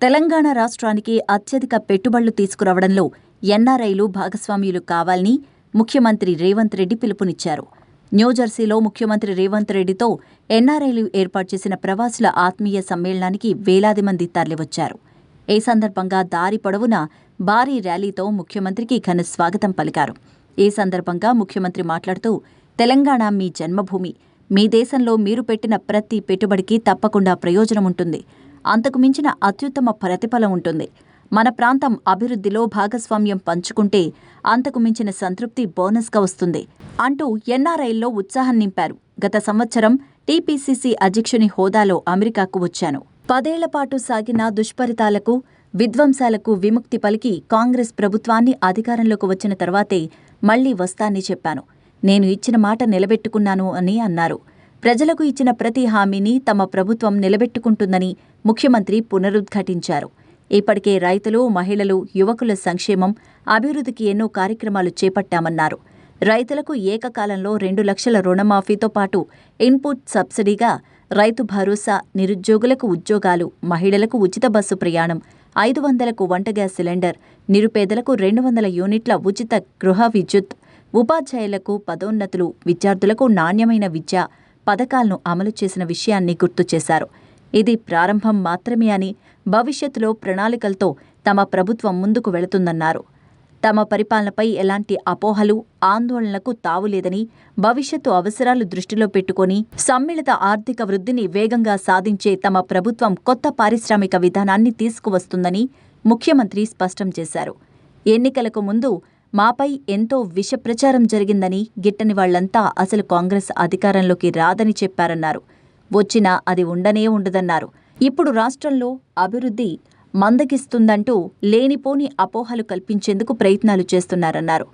తెలంగాణ రాష్ట్రానికి అత్యధిక పెట్టుబడులు తీసుకురావడంలో ఎన్ఆర్ఐలు భాగస్వామ్యులు కావాలని ముఖ్యమంత్రి రేవంత్ రెడ్డి పిలుపునిచ్చారు. న్యూజెర్సీలో ముఖ్యమంత్రి రేవంత్ రెడ్డితో ఎన్ఆర్ఐలు ఏర్పాటు చేసిన ప్రవాసుల ఆత్మీయ సమ్మేళనానికి వేలాది మంది తరలివచ్చారు. ఈ సందర్భంగా దారి పొడవునా భారీ ర్యాలీతో ముఖ్యమంత్రికి ఘన స్వాగతం పలికారు. ఈ సందర్భంగా ముఖ్యమంత్రి మాట్లాడుతూ, తెలంగాణ మీ జన్మభూమి. మీ దేశంలో మీరు పెట్టిన ప్రతి పెట్టుబడికి తప్పకుండా ప్రయోజనముంటుంది. అంతకు మించిన అత్యుత్తమ ప్రతిఫలం ఉంటుంది. మన ప్రాంతం అభివృద్ధిలో భాగస్వామ్యం పంచుకుంటే అంతకు మించిన సంతృప్తి బోనస్గా వస్తుంది అంటూ ఎన్ఆర్ఐల్లో ఉత్సాహం నింపారు. గత సంవత్సరం టీపీసీసీ అధ్యక్షుని హోదాలో అమెరికాకు వచ్చాను. 10 ఏళ్ల పాటు సాగిన దుష్ఫలితాలకు, విధ్వంసాలకు విముక్తి పలికి కాంగ్రెస్ ప్రభుత్వాన్ని అధికారంలోకి వచ్చిన తర్వాతే మళ్లీ వస్తానని చెప్పాను. నేను ఇచ్చిన మాట నిలబెట్టుకున్నాను అని అన్నారు. ప్రజలకు ఇచ్చిన ప్రతి హామీని తమ ప్రభుత్వం నిలబెట్టుకుంటుందని ముఖ్యమంత్రి పునరుద్ఘాటించారు. ఇప్పటికే రైతులు, మహిళలు, యువకుల సంక్షేమం, అభివృద్ధికి ఎన్నో కార్యక్రమాలు చేపట్టామన్నారు. రైతులకు ఏకకాలంలో 2 లక్షల రుణమాఫీతో పాటు ఇన్పుట్ సబ్సిడీగా రైతు భరోసా, నిరుద్యోగులకు ఉద్యోగాలు, మహిళలకు ఉచిత బస్సు ప్రయాణం, 500కు వంట గ్యాస్ సిలిండర్, నిరుపేదలకు 200 యూనిట్ల ఉచిత గృహ విద్యుత్, ఉపాధ్యాయులకు పదోన్నతులు, విద్యార్థులకు నాణ్యమైన విద్య పథకాలను అమలు చేసిన విషయాన్ని గుర్తు చేశారు. ఇది ప్రారంభం మాత్రమే అని, భవిష్యత్తులో ప్రణాళికలతో తమ ప్రభుత్వం ముందుకు వెళుతుందన్నారు. తమ పరిపాలనపై ఎలాంటి అపోహలు, ఆందోళనలకు తావులేదని, భవిష్యత్తు అవసరాలు దృష్టిలో పెట్టుకుని సమ్మిళిత ఆర్థిక వృద్ధిని వేగంగా సాధించే తమ ప్రభుత్వం కొత్త పారిశ్రామిక విధానాన్ని తీసుకువస్తుందని ముఖ్యమంత్రి స్పష్టం చేశారు. ఎన్నికలకు ముందు మాపై ఎంతో విషప్రచారం జరిగిందని, గిట్టని వాళ్లంతా అసలు కాంగ్రెస్ అధికారంలోకి రాదని చెప్పారన్నారు. వచ్చినా అది ఉండనే ఉండదన్నారు. ఇప్పుడు రాష్ట్రంలో అభివృద్ధి మందగిస్తుందంటూ లేనిపోని అపోహలు కల్పించేందుకు ప్రయత్నాలు చేస్తున్నారన్నారు.